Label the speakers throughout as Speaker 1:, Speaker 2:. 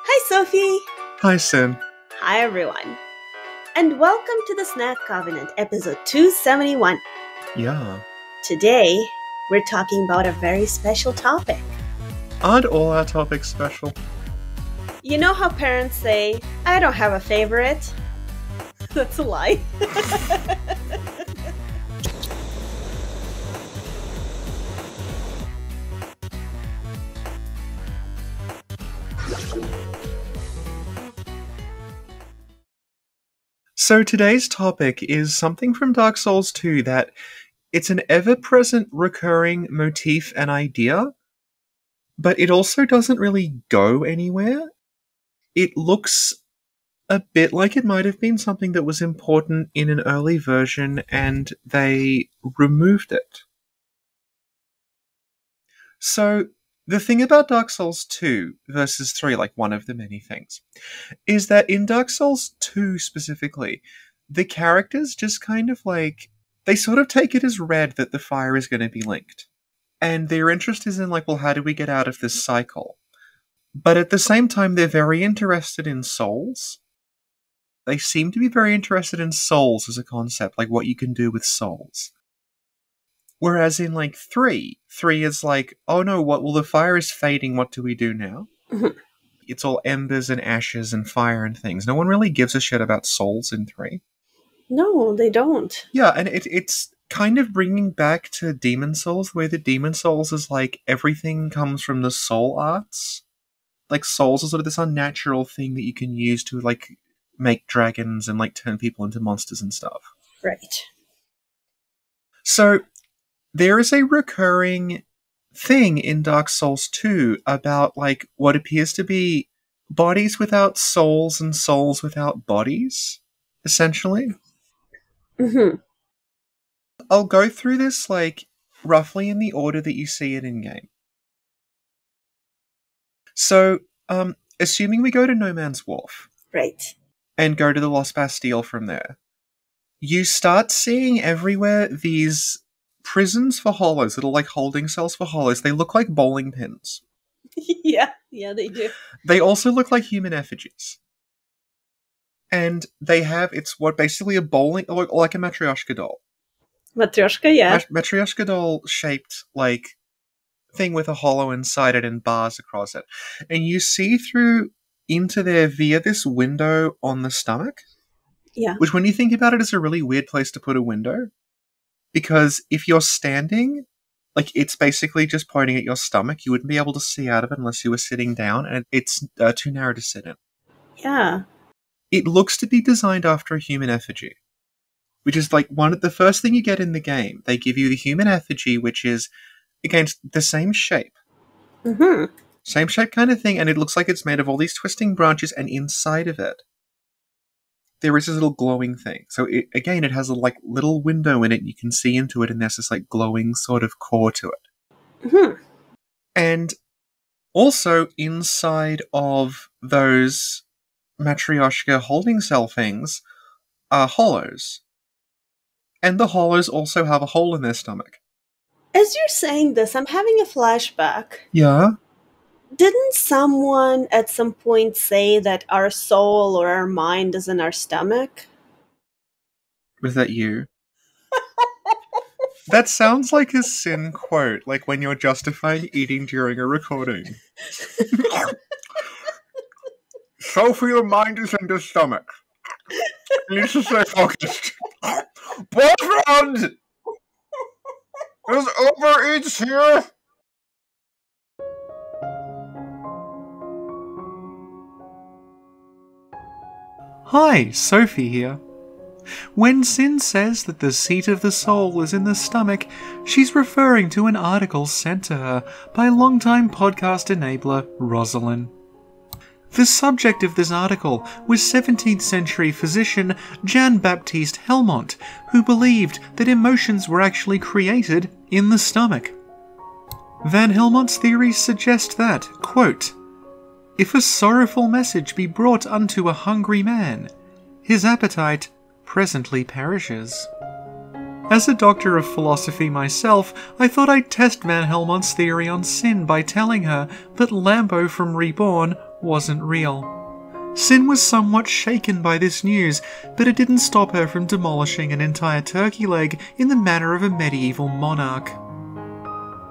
Speaker 1: Hi, Sophie.
Speaker 2: Hi, Sin.
Speaker 1: Hi, everyone. And welcome to the Snack Covenant, episode 271.
Speaker 2: Yeah.
Speaker 1: Today, we're talking about a very special topic.
Speaker 2: Aren't all our topics special?
Speaker 1: You know how parents say, I don't have a favorite? That's a lie.
Speaker 2: So today's topic is something from Dark Souls 2 that it's an ever-present recurring motif and idea, but it also doesn't really go anywhere. It looks a bit like it might have been something that was important in an early version and they removed it. So, the thing about Dark Souls 2 versus 3, like one of the many things, is that in Dark Souls 2 specifically, the characters just kind of like, they sort of take it as read that the fire is going to be linked. And their interest is in like, well, how do we get out of this cycle? But at the same time, they're very interested in souls. They seem to be very interested in souls as a concept, like what you can do with souls. Whereas in, like, 3 is like, oh no, well, the fire is fading, what do we do now?
Speaker 1: Mhm.
Speaker 2: It's all embers and ashes and fire and things. No one really gives a shit about souls in 3.
Speaker 1: No, they don't.
Speaker 2: Yeah, and it's kind of bringing back to Demon Souls, where the Demon Souls is like, everything comes from the soul arts. Like, souls are sort of this unnatural thing that you can use to, like, make dragons and, like, turn people into monsters and stuff.
Speaker 1: Right.
Speaker 2: So, there is a recurring thing in Dark Souls 2 about, like, what appears to be bodies without souls and souls without bodies, essentially.
Speaker 1: Mm-hmm.
Speaker 2: I'll go through this, like, roughly in the order that you see it in-game. So, assuming we go to No Man's Wharf.
Speaker 1: Right.
Speaker 2: And go to the Lost Bastille from there, you start seeing everywhere these prisons for hollows that are like holding cells for hollows. They look like bowling pins.
Speaker 1: Yeah, they do.
Speaker 2: They also look like human effigies. And they have, it's what basically a bowling, like a Matryoshka doll.
Speaker 1: Matryoshka, yeah.
Speaker 2: Matryoshka doll shaped, like, thing with a hollow inside it and bars across it. And you see through into there via this window on the stomach.
Speaker 1: Yeah.
Speaker 2: Which, when you think about it, is a really weird place to put a window. Because if you're standing, like, it's basically just pointing at your stomach. You wouldn't be able to see out of it unless you were sitting down, and it's too narrow to sit in.
Speaker 1: Yeah.
Speaker 2: It looks to be designed after a human effigy. Which is, like, the first thing you get in the game. They give you the human effigy, which is, again, the same shape.
Speaker 1: Mm-hmm.
Speaker 2: Same shape kind of thing, and it looks like it's made of all these twisting branches, and inside of it, there is this little glowing thing. So, it has a, like, little window in it. You can see into it, and there's this, like, glowing sort of core to it.
Speaker 1: Mm-hmm.
Speaker 2: And also, inside of those Matryoshka holding cell things are hollows. And the hollows also have a hole in their stomach.
Speaker 1: As you're saying this, I'm having a flashback.
Speaker 2: Yeah?
Speaker 1: Didn't someone at some point say that our soul or our mind is in our stomach?
Speaker 2: Was that you? That sounds like a Sin quote, like when you're justifying eating during a recording. Sophie, your mind is in the stomach. You need to stay focused. Boyfriend! There's Uber Eats here! Hi, Sophie here. When Sin says that the seat of the soul is in the stomach, she's referring to an article sent to her by longtime podcast enabler Rosalind. The subject of this article was 17th century physician Jean-Baptiste Helmont, who believed that emotions were actually created in the stomach. Van Helmont's theories suggest that, quote, if a sorrowful message be brought unto a hungry man, his appetite presently perishes. As a doctor of philosophy myself, I thought I'd test Van Helmont's theory on Sin by telling her that Lambo from Reborn wasn't real. Sin was somewhat shaken by this news, but it didn't stop her from demolishing an entire turkey leg in the manner of a medieval monarch.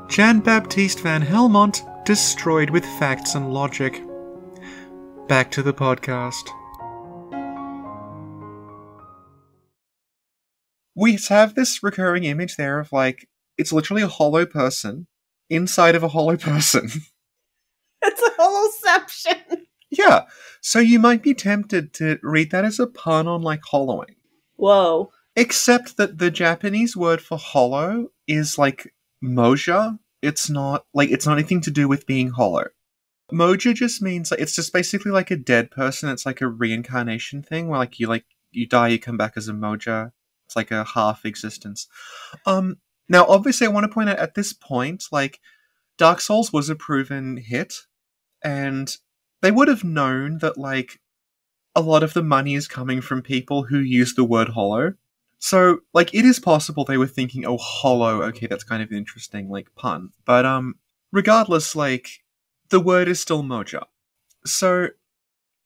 Speaker 2: Jan-Baptiste Van Helmont destroyed with facts and logic. Back to the podcast. We have this recurring image there of, like, it's literally a hollow person inside of a hollow person.
Speaker 1: It's a holoception.
Speaker 2: Yeah, so you might be tempted to read that as a pun on, like, hollowing.
Speaker 1: Whoa.
Speaker 2: Except that the Japanese word for hollow is, like, moja. It's not anything to do with being hollow. Moja just means, like, it's just basically like a dead person. It's like a reincarnation thing where, like, you die, you come back as a moja. It's like a half existence. Now, obviously, I want to point out at this point, like, Dark Souls was a proven hit, and they would have known that, like, a lot of the money is coming from people who use the word hollow. So, like, it is possible they were thinking, oh, hollow, okay, that's kind of an interesting, like, pun. But, regardless, like, the word is still moja. So,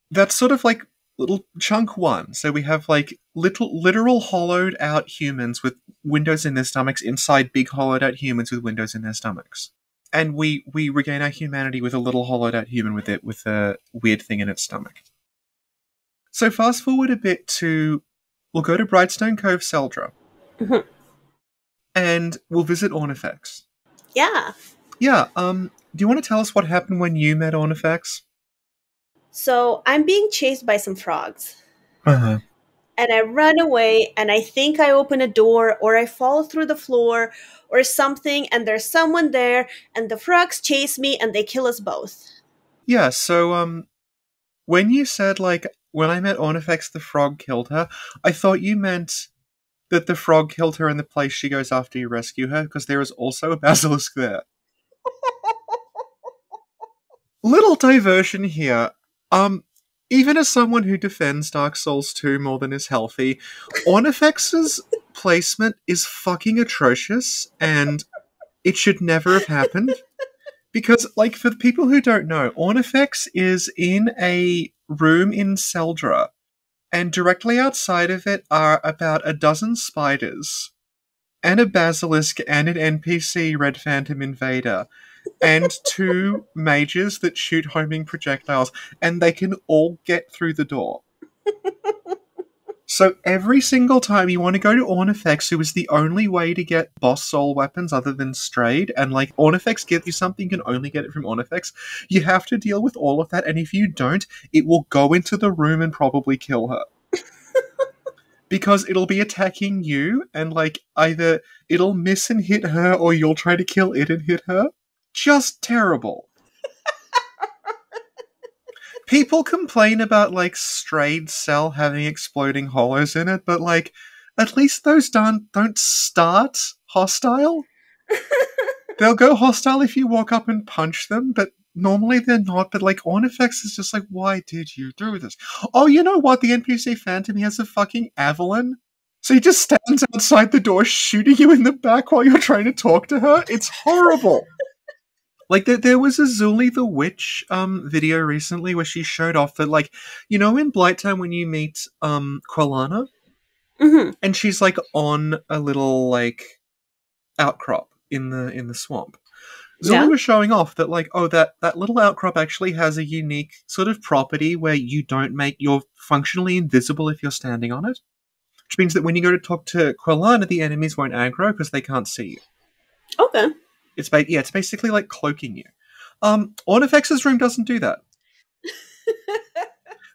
Speaker 2: that's sort of, like, little chunk one. So we have, like, literal hollowed out humans with windows in their stomachs inside big hollowed out humans with windows in their stomachs. And we regain our humanity with a little hollowed out human with a weird thing in its stomach. So fast forward a bit to, we'll go to Brightstone Cove, Seldra.
Speaker 1: Mm-hmm.
Speaker 2: And we'll visit Ornifex.
Speaker 1: Yeah.
Speaker 2: Yeah, do you want to tell us what happened when you met Ornifex?
Speaker 1: So I'm being chased by some frogs.
Speaker 2: Uh-huh.
Speaker 1: And I run away, and I think I open a door, or I fall through the floor, or something, and there's someone there, and the frogs chase me, and they kill us both.
Speaker 2: Yeah, so, when you said, like, when I met Ornifex, the frog killed her, I thought you meant that the frog killed her in the place she goes after you rescue her, because there is also a basilisk there. Little diversion here. Even as someone who defends Dark Souls 2 more than is healthy, Ornifex's placement is fucking atrocious, and it should never have happened. Because, like, for the people who don't know, Ornifex is in a room in Seldra, and directly outside of it are about a dozen spiders, and a basilisk, and an NPC Red Phantom Invader, and two mages that shoot homing projectiles, and they can all get through the door. So every single time you want to go to Ornifex, who is the only way to get boss soul weapons other than Strayed, and, like, Ornifex gives you something, you can only get it from Ornifex, you have to deal with all of that, and if you don't, it will go into the room and probably kill her. Because it'll be attacking you, and, like, either it'll miss and hit her, or you'll try to kill it and hit her. Just terrible. People complain about, like, Strayed Cell having exploding hollows in it, but, like, at least those don't start hostile. They'll go hostile if you walk up and punch them, but normally they're not. But, like, Ornifex is just like, why did you do this? Oh, you know what? The NPC Phantom, he has a fucking Avalon. So he just stands outside the door shooting you in the back while you're trying to talk to her. It's horrible. Like, there was a Zuli the Witch video recently where she showed off that, like, you know in Blighttown when you meet Quilana?
Speaker 1: Mm-hmm.
Speaker 2: And she's, like, on a little, like, outcrop in the swamp. Zuli was showing off that, like, oh, that little outcrop actually has a unique sort of property where you're functionally invisible if you're standing on it. Which means that when you go to talk to Quilana, the enemies won't aggro because they can't see you.
Speaker 1: Okay.
Speaker 2: It's basically like cloaking you. Ornifex's room doesn't do that.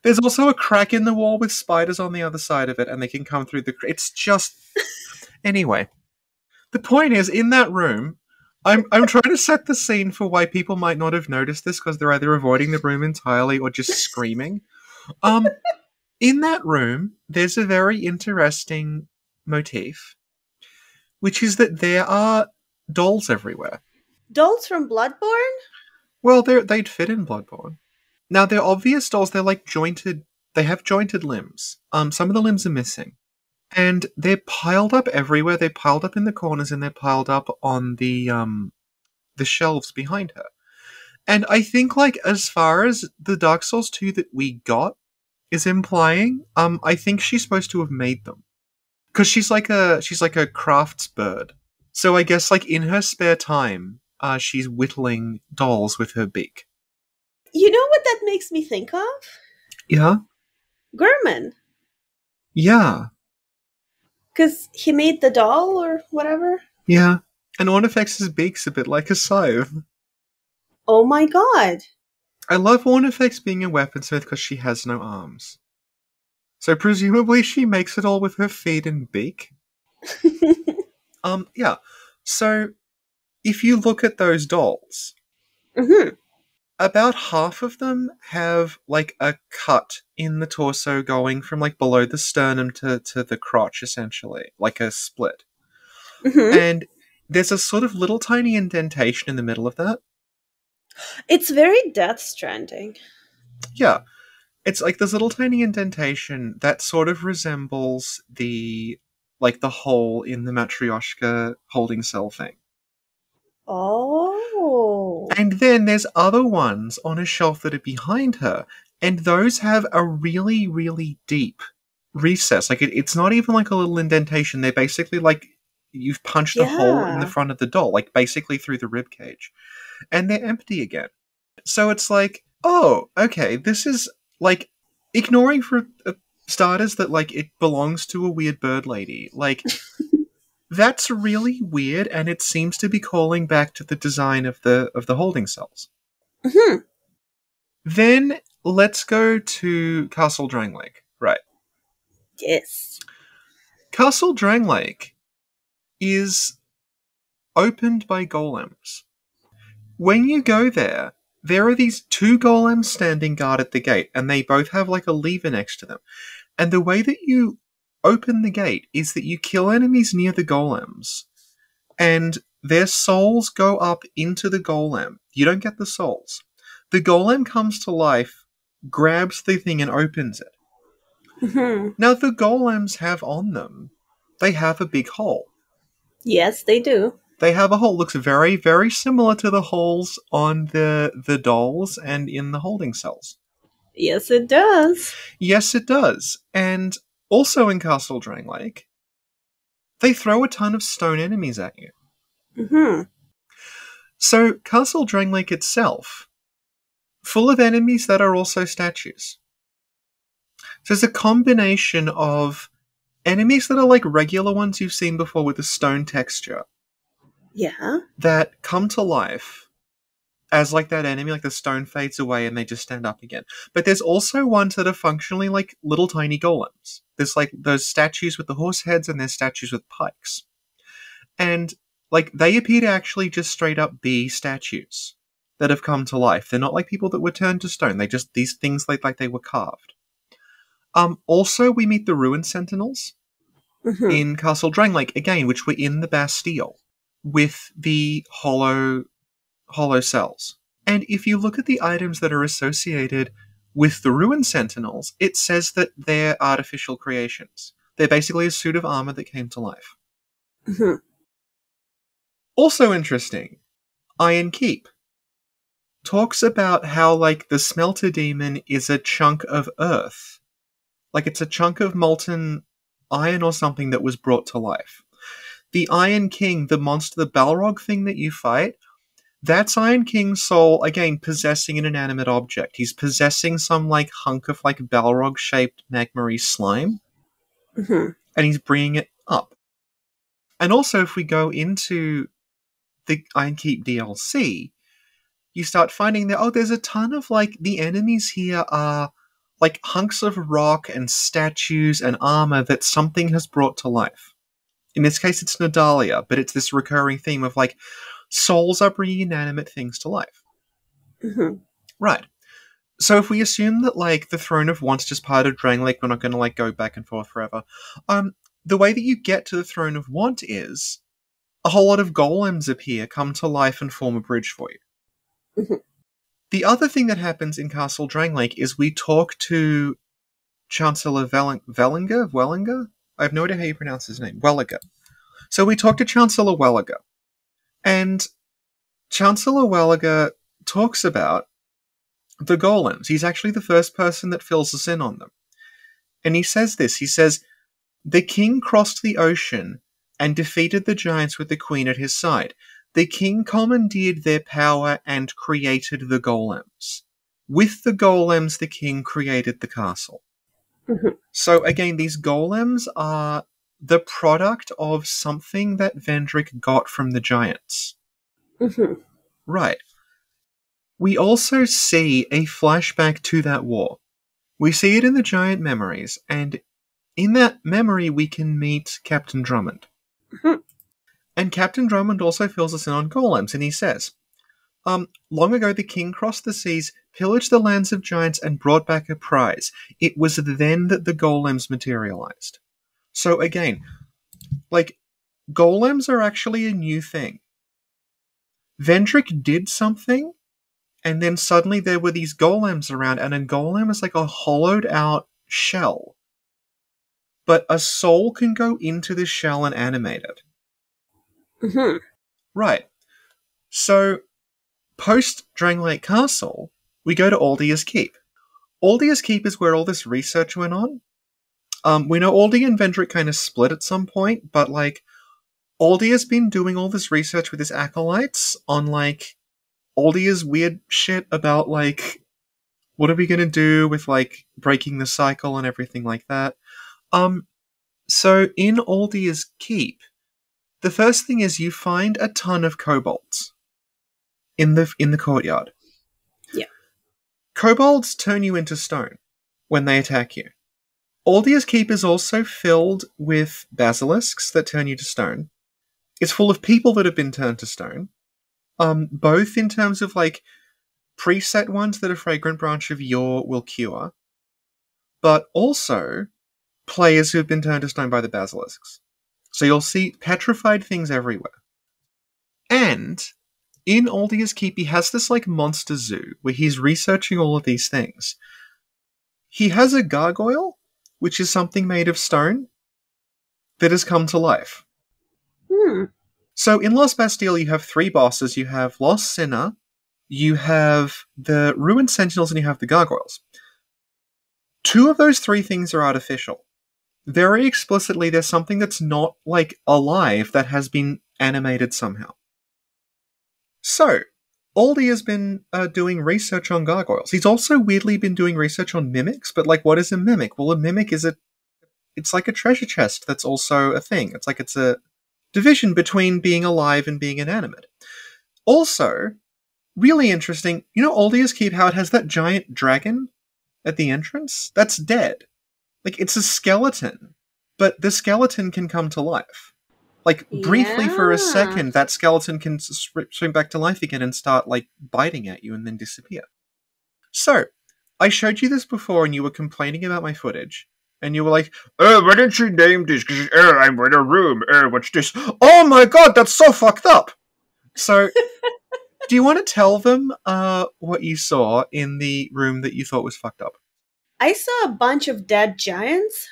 Speaker 2: There's also a crack in the wall with spiders on the other side of it, and they can come through the... It's just... Anyway. The point is, in that room, I'm trying to set the scene for why people might not have noticed this, because they're either avoiding the room entirely or just screaming. In that room, there's a very interesting motif, which is that there are dolls everywhere.
Speaker 1: Dolls from Bloodborne?
Speaker 2: Well, they'd fit in Bloodborne. Now, they're obvious dolls. They're, like, jointed. They have jointed limbs. Some of the limbs are missing. And they're piled up everywhere. They're piled up in the corners and they're piled up on the shelves behind her. And I think, like, as far as the Dark Souls 2 that we got is implying, I think she's supposed to have made them. Because she's like a crafts bird. So I guess, like, in her spare time, she's whittling dolls with her beak.
Speaker 1: You know what that makes me think of?
Speaker 2: Yeah?
Speaker 1: Gurman.
Speaker 2: Yeah.
Speaker 1: Because he made the doll or whatever.
Speaker 2: Yeah. And Ornifex's beak's a bit like a scythe.
Speaker 1: Oh my god.
Speaker 2: I love Ornifex being a weaponsmith because she has no arms. So presumably she makes it all with her feet and beak. Yeah. So if you look at those dolls,
Speaker 1: Mm-hmm.
Speaker 2: about half of them have like a cut in the torso going from like below the sternum to the crotch, essentially, like a split.
Speaker 1: Mm-hmm.
Speaker 2: And there's a sort of little tiny indentation in the middle of that.
Speaker 1: It's very Death Stranding.
Speaker 2: Yeah. It's like this little tiny indentation that sort of resembles the hole in the Matryoshka holding cell thing.
Speaker 1: Oh.
Speaker 2: And then there's other ones on a shelf that are behind her, and those have a really, really deep recess. Like, it's not even like a little indentation. They're basically like you've punched a hole in the
Speaker 1: Yeah.
Speaker 2: front of the doll, like basically through the rib cage. And they're empty again. So it's like, oh, okay, this is like ignoring for starters that like it belongs to a weird bird lady. Like, that's really weird, and it seems to be calling back to the design of the holding cells.
Speaker 1: Mm-hmm.
Speaker 2: Then let's go to Castle Drangleic. Right.
Speaker 1: Yes.
Speaker 2: Castle Drangleic is opened by golems. When you go there, there are these two golems standing guard at the gate, and they both have like a lever next to them. And the way that you open the gate is that you kill enemies near the golems, and their souls go up into the golem. You don't get the souls. The golem comes to life, grabs the thing, and opens it.
Speaker 1: Mm-hmm.
Speaker 2: Now, the golems have on them, they have a big hole.
Speaker 1: Yes, they do.
Speaker 2: They have a hole. Looks very, very similar to the holes on the dolls and in the holding cells.
Speaker 1: Yes, it does.
Speaker 2: Yes, it does. And also in Castle Drangleic, they throw a ton of stone enemies at you.
Speaker 1: Mm-hmm.
Speaker 2: So, Castle Drangleic itself, full of enemies that are also statues. So there's a combination of enemies that are like regular ones you've seen before with a stone texture
Speaker 1: Yeah.
Speaker 2: that come to life as like that enemy, like the stone fades away and they just stand up again. But there's also ones that are functionally like little tiny golems. There's like those statues with the horse heads and there's statues with pikes. And like they appear to actually just straight up be statues that have come to life. They're not like people that were turned to stone. They just, these things like they were carved. Also, we meet the Ruin Sentinels
Speaker 1: Mm-hmm.
Speaker 2: in Castle Drangleic, again, which were in the Bastille with the hollow cells. And if you look at the items that are associated with the Ruin Sentinels, it says that they're artificial creations. They're basically a suit of armor that came to life.
Speaker 1: Mm-hmm.
Speaker 2: Also interesting, Iron Keep talks about how, like, the Smelter Demon is a chunk of earth. Like, it's a chunk of molten iron or something that was brought to life. The Iron King, the monster, the Balrog thing that you fight, that's Iron King's soul, again, possessing an inanimate object. He's possessing some, like, hunk of, like, Balrog-shaped magmary slime,
Speaker 1: Mm-hmm.
Speaker 2: and he's bringing it up. And also, if we go into the Iron Keep DLC, you start finding that, oh, there's a ton of, like, the enemies here are like hunks of rock and statues and armor that something has brought to life. In this case, it's Nadalia, but it's this recurring theme of, like, souls are bringing inanimate things to life.
Speaker 1: Mm-hmm.
Speaker 2: Right. So if we assume that, like, the Throne of Want's just part of Drangleic, we're not going to, like, go back and forth forever. The way that you get to the Throne of Want is a whole lot of golems appear, come to life, and form a bridge for you.
Speaker 1: Mm-hmm.
Speaker 2: The other thing that happens in Castle Drangleic is we talk to Chancellor Wellinger? I have no idea how you pronounce his name. Welliger. So we talked to Chancellor Welliger. And Chancellor Welliger talks about the Golems. He's actually the first person that fills us in on them. And he says this. He says, "The king crossed the ocean and defeated the giants with the queen at his side. The king commandeered their power and created the Golems. With the Golems, the king created the castle."
Speaker 1: Mhm.
Speaker 2: So again, these Golems are the product of something that Vendrick got from the giants.
Speaker 1: Mhm.
Speaker 2: Right. We also see a flashback to that war. We see it in the giant memories, and in that memory we can meet Captain Drummond.
Speaker 1: Mhm.
Speaker 2: And Captain Drummond also fills us in on Golems, and he says, long ago the king crossed the seas, pillaged the lands of giants, and brought back a prize. It was then that the Golems materialized. So again, like, Golems are actually a new thing. Vendrick did something, and then suddenly there were these Golems around, and a Golem is like a hollowed out shell. But a soul can go into the shell and animate it.
Speaker 1: Mhm.
Speaker 2: Right. So, post Drangleic Castle, we go to Aldia's Keep. Aldia's Keep is where all this research went on. We know Aldia and Vendrick kind of split at some point, but like, Aldia's been doing all this research with his acolytes on like Aldia's weird shit about like, what are we gonna do with like breaking the cycle and everything like that. So in Aldia's Keep, the first thing is you find a ton of kobolds in the courtyard.
Speaker 1: Yeah.
Speaker 2: Kobolds turn you into stone when they attack you. Aldia's Keep is also filled with basilisks that turn you to stone. It's full of people that have been turned to stone. Both in terms of like preset ones that a fragrant branch of yore will cure, but also players who have been turned to stone by the basilisks. So you'll see petrified things everywhere. And in Aldia's Keep, he has this like monster zoo where he's researching all of these things. He has a gargoyle, which is something made of stone, that has come to life.
Speaker 1: Hmm.
Speaker 2: So in Lost Bastille, you have three bosses. You have Lost Sinner, you have the Ruined Sentinels, and you have the gargoyles. Two of those three things are artificial. Very explicitly, there's something that's not, like, alive that has been animated somehow. So, Aldi has been doing research on gargoyles. He's also weirdly been doing research on mimics, but, like, what is a mimic? Well, a mimic is it's like a treasure chest that's also a thing. It's like it's a division between being alive and being inanimate. Also, really interesting, you know Aldia's Keep, how it has that giant dragon at the entrance? That's dead. Like, it's a skeleton, but the skeleton can come to life. Like, briefly for a
Speaker 1: Yeah.
Speaker 2: second, that skeleton can swing back to life again and start, like, biting at you and then disappear. So, I showed you this before and you were complaining about my footage. And you were like, why didn't you name this? Because, I'm in a room. What's this? Oh my god, that's so fucked up! So, do you want to tell them what you saw in the room that you thought was fucked up?
Speaker 1: I saw a bunch of dead giants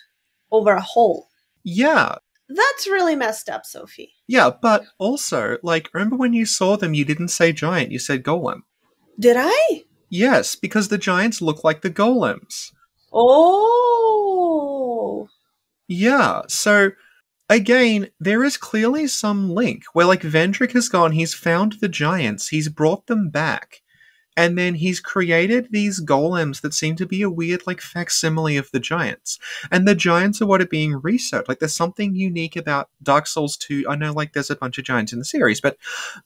Speaker 1: over a hole.
Speaker 2: Yeah.
Speaker 1: That's really messed up, Sophie.
Speaker 2: Yeah, but also, like, remember when you saw them, you didn't say giant, you said golem.
Speaker 1: Did I?
Speaker 2: Yes, because the giants look like the golems.
Speaker 1: Oh.
Speaker 2: Yeah, so, again, there is clearly some link where, like, Vendrick has gone, he's found the giants, he's brought them back, and then he's created these golems that seem to be a weird, like, facsimile of the giants. And the giants are what are being researched. Like, there's something unique about Dark Souls 2. I know, like, there's a bunch of giants in the series, but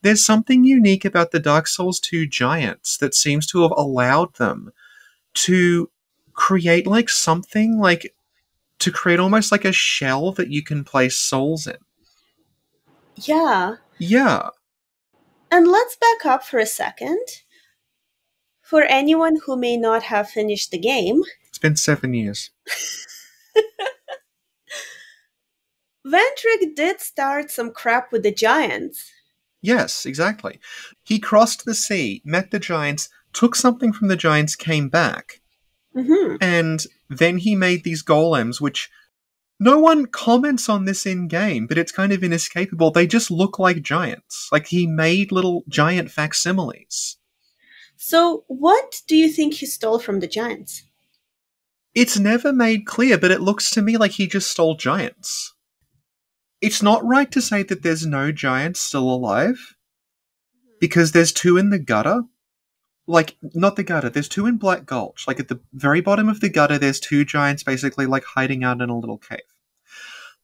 Speaker 2: there's something unique about the Dark Souls 2 giants that seems to have allowed them to create, like, something, like, to create almost like a shell that you can place souls in.
Speaker 1: Yeah.
Speaker 2: Yeah.
Speaker 1: And let's back up for a second. For anyone who may not have finished the game,
Speaker 2: It's been 7 years.
Speaker 1: Vendrick did start some crap with the giants.
Speaker 2: Yes, exactly. He crossed the sea, met the giants, took something from the giants, came back,
Speaker 1: Mm-hmm.
Speaker 2: and then he made these golems, which No one comments on this in-game, but it's kind of inescapable. They just look like giants. Like, he made little giant facsimiles.
Speaker 1: So, what do you think he stole from the giants?
Speaker 2: It's never made clear, but it looks to me like he just stole giants. It's not right to say that there's no giants still alive, because there's 2 in the gutter. Like, not the gutter, there's 2 in Black Gulch. Like, at the very bottom of the gutter, there's 2 giants basically, like, hiding out in a little cave.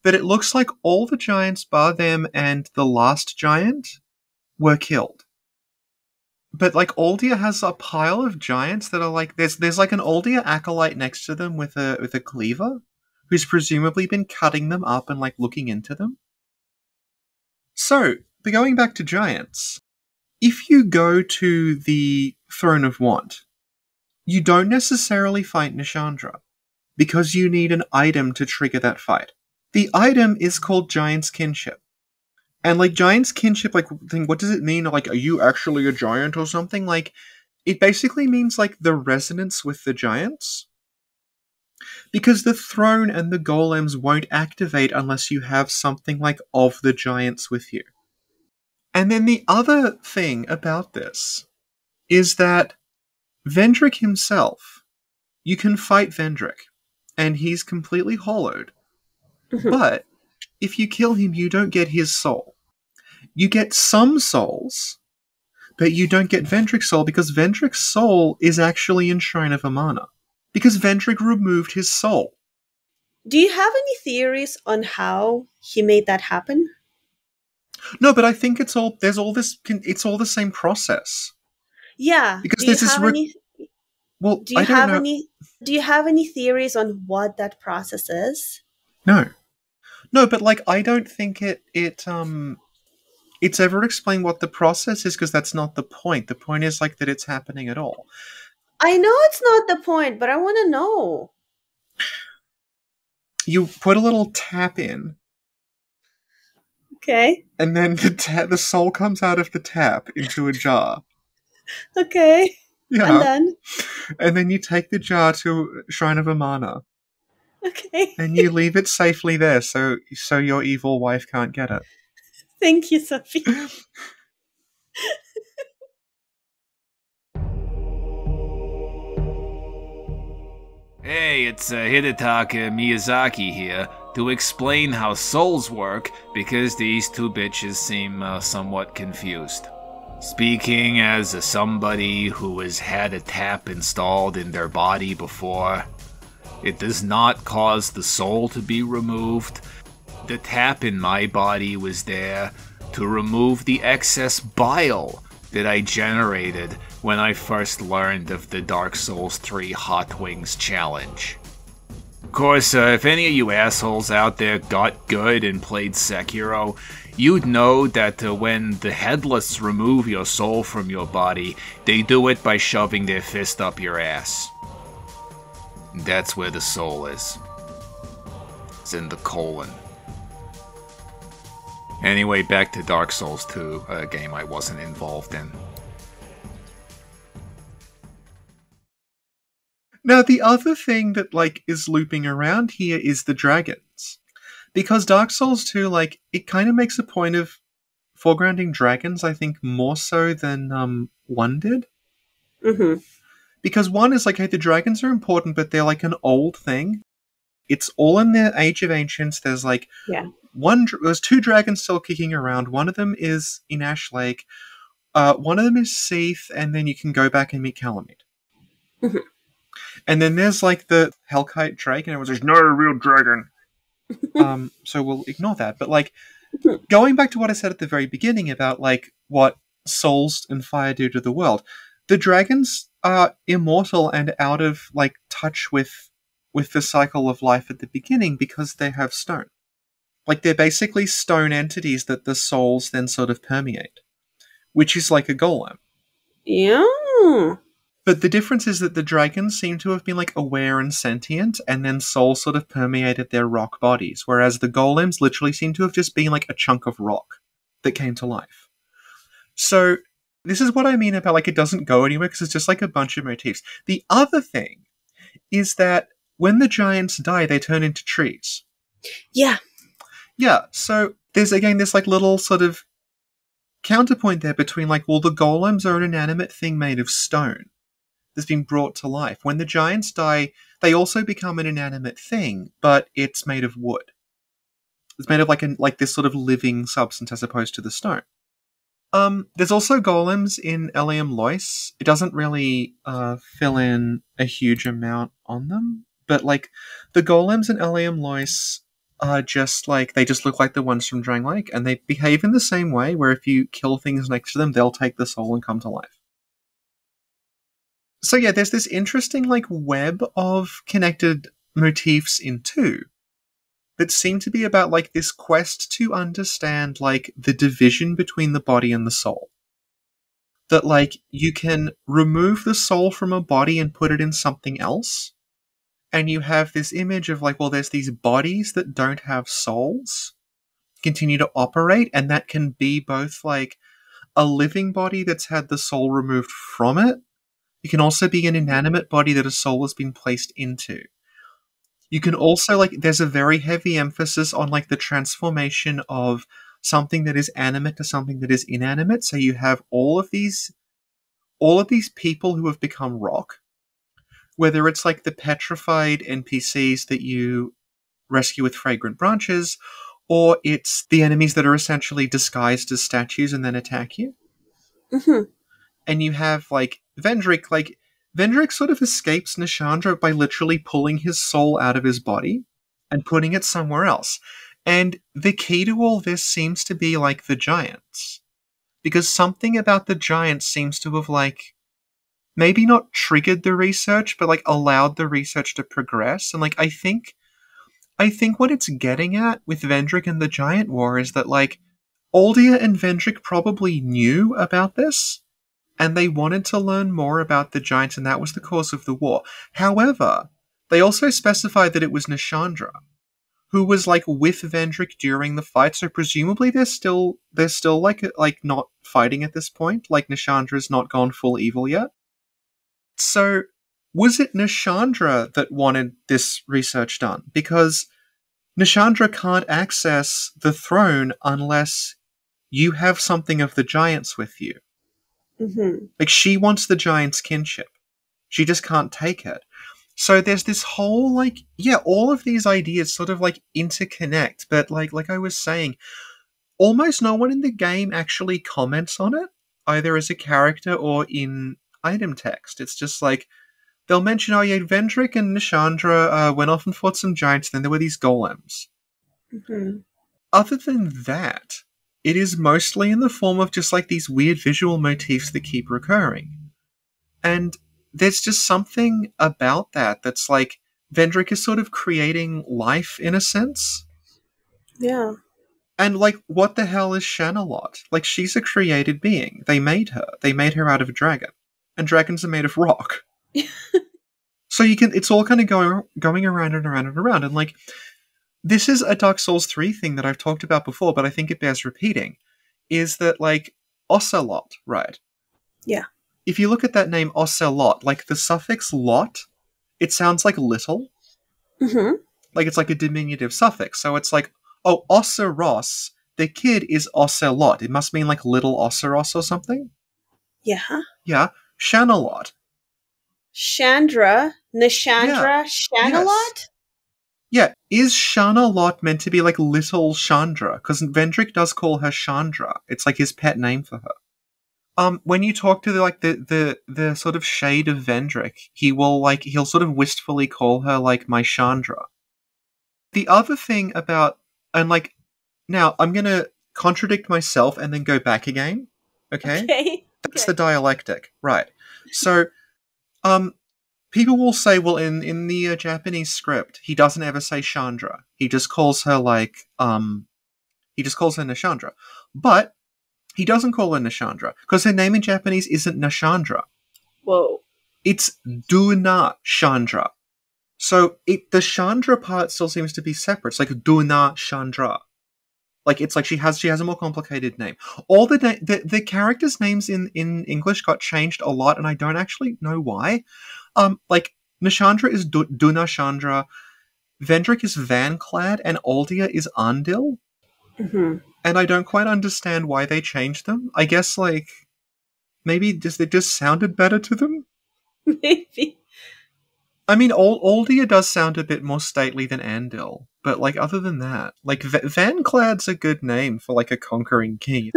Speaker 2: But it looks like all the giants, bar them and the last giant, were killed. But, like, Aldia has a pile of giants that are, like, there's like, an Aldia acolyte next to them with a cleaver, who's presumably been cutting them up and, like, looking into them. So, but going back to giants, if you go to the Throne of Want, you don't necessarily fight Nishandra, because you need an item to trigger that fight. The item is called Giant's Kinship. And, like, Giant's Kinship, like, what does it mean? Like, are you actually a giant or something? Like, it basically means, like, the resonance with the giants. Because the throne and the golems won't activate unless you have something, like, of the giants with you. And then the other thing about this is that Vendrick himself, you can fight Vendrick, and he's completely hollowed. But if you kill him, you don't get his soul. You get some souls, but you don't get Vendrick's soul, because Vendrick's soul is actually in Shrine of Amana. Because Vendrick removed his soul.
Speaker 1: Do you have any theories on how he made that happen?
Speaker 2: No, but I think it's all the same process.
Speaker 1: Yeah.
Speaker 2: Because there's this well,
Speaker 1: do you
Speaker 2: I don't know.
Speaker 1: Do you have any theories on what that process is?
Speaker 2: No, but, like, I don't think it's ever explained what the process is, because that's not the point. The point is, like, that it's happening at all.
Speaker 1: I know it's not the point, but I want to know.
Speaker 2: You put a little tap in.
Speaker 1: Okay.
Speaker 2: And then the soul comes out of the tap into a jar.
Speaker 1: Okay.
Speaker 2: Yeah. And then you take the jar to Shrine of Amana.
Speaker 1: Okay.
Speaker 2: And you leave it safely there, so your evil wife can't get it.
Speaker 1: Thank you, Sophie.
Speaker 3: Hey, it's Hidetaka Miyazaki here to explain how souls work, because these 2 bitches seem somewhat confused. Speaking as somebody who has had a tap installed in their body before, it does not cause the soul to be removed. The tap in my body was there to remove the excess bile that I generated when I first learned of the Dark Souls 3 Hot Wings challenge. Of course, if any of you assholes out there got good and played Sekiro, you'd know that when the Headless remove your soul from your body, they do it by shoving their fist up your ass. That's where the soul is. It's in the colon. Anyway, back to Dark Souls 2, a game I wasn't involved in.
Speaker 2: Now, the other thing that, like, is looping around here is the dragons. Because Dark Souls 2, like, it kind of makes a point of foregrounding dragons, I think, more so than 1 did.
Speaker 1: Mm-hmm.
Speaker 2: Because 1 is like, hey, the dragons are important, but they're like an old thing. It's all in the Age of Ancients. There's like there's 2 dragons still kicking around. One of them is in Ash Lake. One of them is Seath, and then you can go back and meet Calamite.
Speaker 1: Mm-hmm.
Speaker 2: And then there's like the Hellkite Drake, and everyone's like, no real dragon. So we'll ignore that. But like, going back to what I said at the very beginning about like what souls and fire do to the world, the dragons are immortal and out of like touch with the cycle of life at the beginning because they have stone. Like, they're basically stone entities that the souls then sort of permeate, which is like a golem.
Speaker 1: Yeah.
Speaker 2: But the difference is that the dragons seem to have been like aware and sentient, and then soul sort of permeated their rock bodies, whereas the golems literally seem to have just been like a chunk of rock that came to life. So this is what I mean about like it doesn't go anywhere, because it's just like a bunch of motifs. The other thing is that when the giants die, they turn into trees.
Speaker 1: Yeah.
Speaker 2: Yeah, so there's again this like little sort of counterpoint there between like, well, the golems are an inanimate thing made of stone that's been brought to life. When the giants die, they also become an inanimate thing, but it's made of wood. It's made of like this sort of living substance as opposed to the stone. There's also golems in Eliam Lois. It doesn't really fill in a huge amount on them, but like the golems in Eliam Lois are just like they just look like the ones from Drangleic, and they behave in the same way. Where if you kill things next to them, they'll take the soul and come to life. So yeah, there's this interesting like web of connected motifs in 2 that seem to be about like this quest to understand like the division between the body and the soul. That like you can remove the soul from a body and put it in something else, and you have this image of like, well, there's these bodies that don't have souls continue to operate, and that can be both like a living body that's had the soul removed from it. It can also be an inanimate body that a soul has been placed into. You can also like there's a very heavy emphasis on like the transformation of something that is animate to something that is inanimate. So you have all of these people who have become rock, whether it's like the petrified NPCs that you rescue with fragrant branches, or it's the enemies that are essentially disguised as statues and then attack you.
Speaker 1: Mm-hmm.
Speaker 2: And you have like Vendrick sort of escapes Nishandra by literally pulling his soul out of his body and putting it somewhere else. And the key to all this seems to be like the giants. Because something about the giants seems to have like maybe not triggered the research, but like allowed the research to progress. And like I think what it's getting at with Vendrick and the Giant War is that like Aldia and Vendrick probably knew about this, and they wanted to learn more about the giants, and that was the cause of the war. However, they also specified that it was Nishandra who was like with Vendrick during the fight, so presumably they're still like not fighting at this point. Like Nishandra's not gone full evil yet. So was it Nishandra that wanted this research done? Because Nishandra can't access the throne unless you have something of the giants with you.
Speaker 1: Mm-hmm.
Speaker 2: Like, she wants the giant's kinship. She just can't take it. So there's this whole, like, yeah, all of these ideas sort of, like, interconnect, but, like I was saying, almost no one in the game actually comments on it, either as a character or in item text. It's just, like, they'll mention, oh yeah, Vendrick and Nishandra went off and fought some giants, then there were these golems.
Speaker 1: Mm-hmm.
Speaker 2: Other than that, it is mostly in the form of just like these weird visual motifs that keep recurring. And there's just something about that that's like Vendrick is sort of creating life in a sense.
Speaker 1: Yeah.
Speaker 2: And like, what the hell is Shanalot? Like, she's a created being. They made her. They made her out of a dragon. And dragons are made of rock. So it's all kind of going around and around and around. And like, this is a Dark Souls 3 thing that I've talked about before, but I think it bears repeating, is that, like, Ocelot, right?
Speaker 1: Yeah.
Speaker 2: If you look at that name, Ocelot, like, the suffix lot, it sounds like little.
Speaker 1: Mm-hmm.
Speaker 2: Like, it's like a diminutive suffix. So it's like, oh, Oceros, the kid is Ocelot. It must mean, like, little Oceros or something?
Speaker 1: Yeah.
Speaker 2: Yeah. Shanalot.
Speaker 1: Nishandra,
Speaker 2: Yeah.
Speaker 1: Shanalot?
Speaker 2: Yes. Yeah, is Shanalot meant to be like little Chandra? Because Vendrick does call her Chandra. It's like his pet name for her. When you talk to the sort of shade of Vendrick, he'll sort of wistfully call her like my Chandra. The other thing about, and like, now I'm gonna contradict myself and then go back again. Okay?
Speaker 1: Okay.
Speaker 2: That's the dialectic, right? So, people will say, well, in the Japanese script, he doesn't ever say Chandra. He just calls her Nishandra. But he doesn't call her Nishandra, because her name in Japanese isn't Nishandra.
Speaker 1: Whoa. It's
Speaker 2: Duna Chandra. So the Chandra part still seems to be separate. It's like Duna Chandra. Like, it's like she has a more complicated name. All the characters' names in English got changed a lot, and I don't actually know why. Like, Nishandra is Duna Chandra. Vendrick is Vanclad and Aldia is Arndil.
Speaker 1: Mm-hmm.
Speaker 2: And I don't quite understand why they changed them. I guess, like, maybe it just sounded better to them?
Speaker 1: Maybe.
Speaker 2: I mean, Aldia does sound a bit more stately than Andil, but, like, other than that, like, Vanclad's a good name for, like, a conquering king.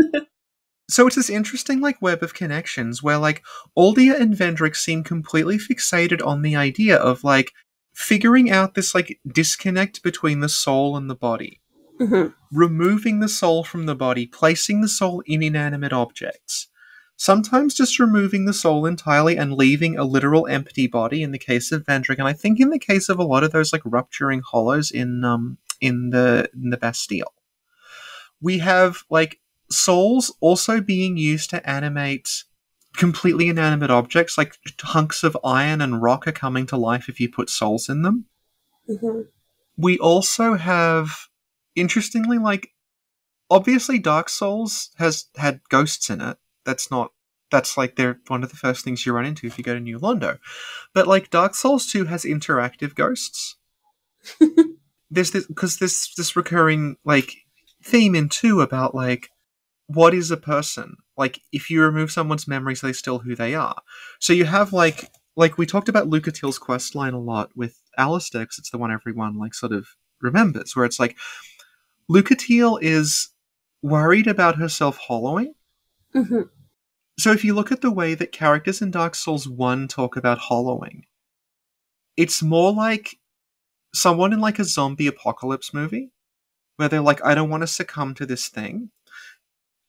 Speaker 2: So it's this interesting, like, web of connections where, like, Aldia and Vendrick seem completely fixated on the idea of, like, figuring out this, like, disconnect between the soul and the body.
Speaker 1: Mm-hmm.
Speaker 2: Removing the soul from the body, placing the soul in inanimate objects. Sometimes just removing the soul entirely and leaving a literal empty body in the case of Vendrick, and I think in the case of a lot of those, like, rupturing hollows in the Bastille. We have, like, souls also being used to animate completely inanimate objects, like hunks of iron and rock are coming to life if you put souls in them.
Speaker 1: Mm-hmm.
Speaker 2: We also have, interestingly, like, obviously Dark Souls has had ghosts in it. That's like they're one of the first things you run into if you go to New Londo. But, like, Dark Souls 2 has interactive ghosts. There's this recurring, like, theme in 2 about, like, what is a person? Like, if you remove someone's memories, are they still who they are? So you have, like we talked about Lucatil's quest line a lot with Alistair, because it's the one everyone, like, sort of remembers, where it's like, Lucatil is worried about herself hollowing.
Speaker 1: Mm-hmm.
Speaker 2: So if you look at the way that characters in Dark Souls 1 talk about hollowing, it's more like someone in, like, a zombie apocalypse movie, where they're like, I don't want to succumb to this thing.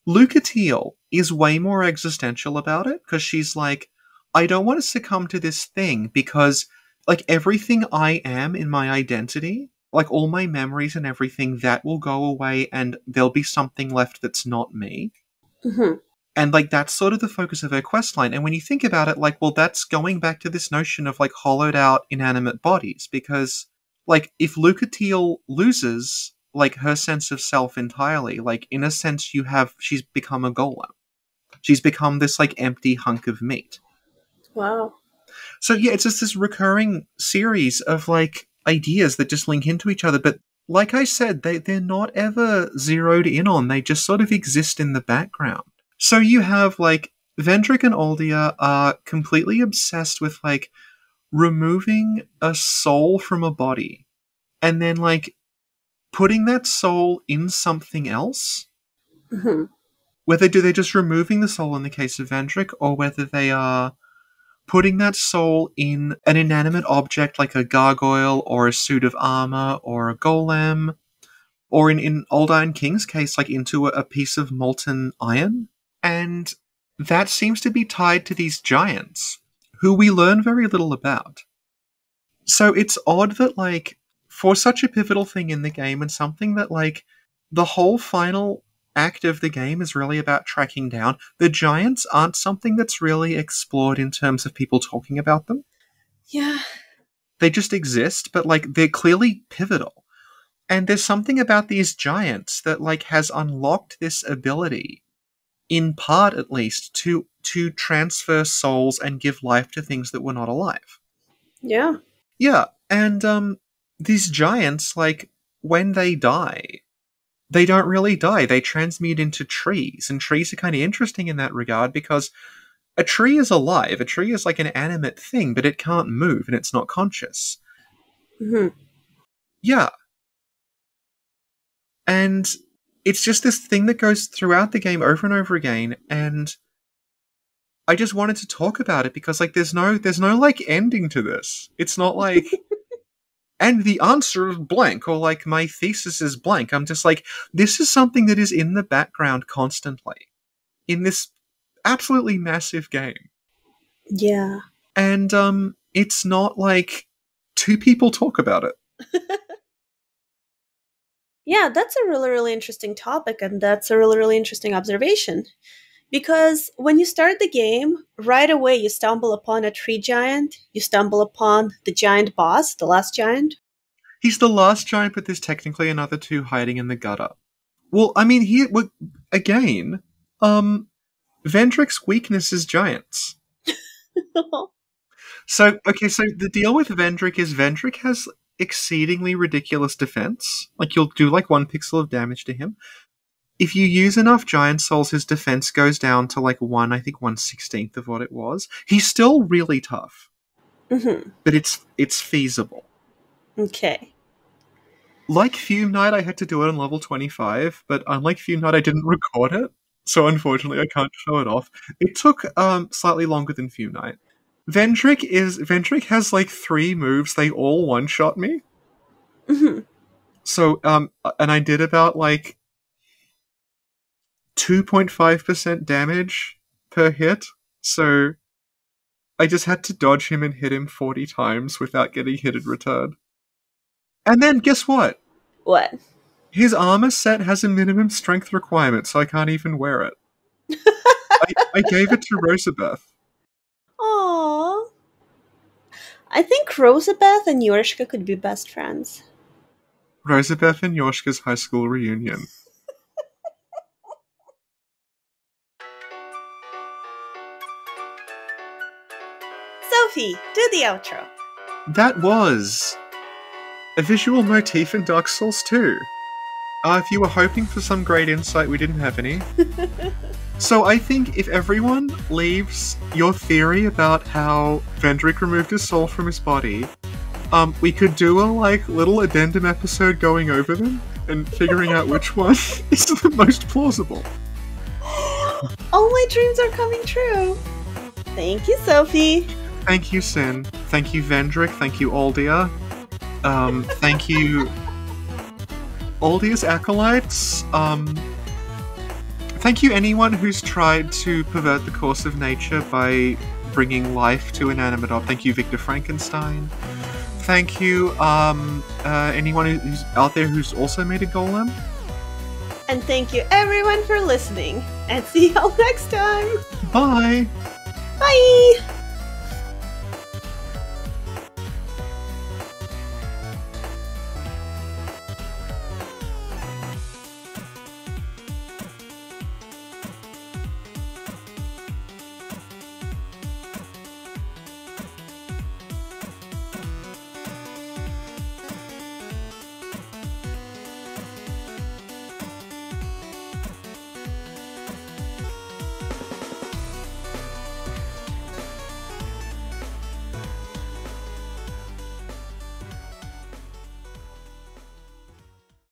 Speaker 2: Lucatil is way more existential about it, because she's like, I don't want to succumb to this thing because, like, everything I am in my identity, like, all my memories and everything, that will go away and there'll be something left that's not me.
Speaker 1: Mm-hmm.
Speaker 2: And, like, that's sort of the focus of her questline. And when you think about it, like, well, that's going back to this notion of, like, hollowed out inanimate bodies, because, like, if Lucatil loses, like, her sense of self entirely, like, in a sense she's become a golem. She's become this, like, empty hunk of meat.
Speaker 1: Wow.
Speaker 2: So yeah, it's just this recurring series of, like, ideas that just link into each other, but like I said, they're not ever zeroed in on, they just sort of exist in the background. So you have, like, Vendrick and Aldia are completely obsessed with, like, removing a soul from a body and then, like, putting that soul in something else.
Speaker 1: Mm-hmm.
Speaker 2: Whether they're just removing the soul in the case of Vendrick, or whether they are putting that soul in an inanimate object like a gargoyle or a suit of armor or a golem, or in Old Iron King's case, like, into a piece of molten iron. And that seems to be tied to these giants, who we learn very little about. So it's odd that, like, for such a pivotal thing in the game, and something that, like, the whole final act of the game is really about tracking down, the giants aren't something that's really explored in terms of people talking about them.
Speaker 1: Yeah.
Speaker 2: They just exist, but, like, they're clearly pivotal. And there's something about these giants that, like, has unlocked this ability, in part at least, to transfer souls and give life to things that were not alive.
Speaker 1: Yeah.
Speaker 2: Yeah, and these giants, like, when they die, they don't really die. They transmute into trees, and trees are kind of interesting in that regard, because a tree is alive. A tree is like an animate thing, but it can't move, and it's not conscious.
Speaker 1: Mm-hmm.
Speaker 2: Yeah. And it's just this thing that goes throughout the game over and over again, and I just wanted to talk about it because, like, there's no like ending to this. It's not like and the answer is blank, or, like, my thesis is blank. I'm just like, this is something that is in the background constantly in this absolutely massive game.
Speaker 1: Yeah.
Speaker 2: And it's not like two people talk about it.
Speaker 1: Yeah, that's a really, really interesting topic, and that's a really, really interesting observation. Because when you start the game, right away you stumble upon a tree giant, you stumble upon the giant boss, the last giant.
Speaker 2: He's the last giant, but there's technically another two hiding in the gutter. Well, I mean, again, Vendrick's weakness is giants. So the deal with Vendrick is Vendrick has exceedingly ridiculous defense. Like, you'll do like 1 pixel of damage to him. If you use enough Giant Souls, his defense goes down to like 1/16 of what it was. He's still really tough.
Speaker 1: Mm-hmm.
Speaker 2: But it's feasible.
Speaker 1: Okay.
Speaker 2: Like Fume Knight, I had to do it on level 25, but unlike Fume Knight, I didn't record it. So unfortunately, I can't show it off. It took slightly longer than Fume Knight. Vendrick has like 3 moves. They all one-shot me.
Speaker 1: Mm-hmm.
Speaker 2: So, and I did about like 2.5% damage per hit. So I just had to dodge him and hit him 40 times without getting hit in return. And then, guess what?
Speaker 1: What?
Speaker 2: His armor set has a minimum strength requirement, so I can't even wear it. I gave it to Rosabeth.
Speaker 1: Aww. I think Rosabeth and Yorshka could be best friends.
Speaker 2: Rosabeth and Yoshka's high school reunion.
Speaker 1: Sophie, do the outro.
Speaker 2: That was a visual motif in Dark Souls 2. If you were hoping for some great insight, we didn't have any. So I think if everyone leaves your theory about how Vendrick removed his soul from his body, we could do a little addendum episode going over them and figuring out which one is the most plausible.
Speaker 1: All my dreams are coming true. Thank you, Sophie.
Speaker 2: Thank you, Sin. Thank you, Vendrick. Thank you, Aldia. Thank you, Aldia's acolytes. Thank you, anyone who's tried to pervert the course of nature by bringing life to inanimate objects. Thank you, Victor Frankenstein. Thank you, anyone who's out there who's also made a golem.
Speaker 1: And thank you, everyone, for listening. And see y'all next time.
Speaker 2: Bye!
Speaker 1: Bye!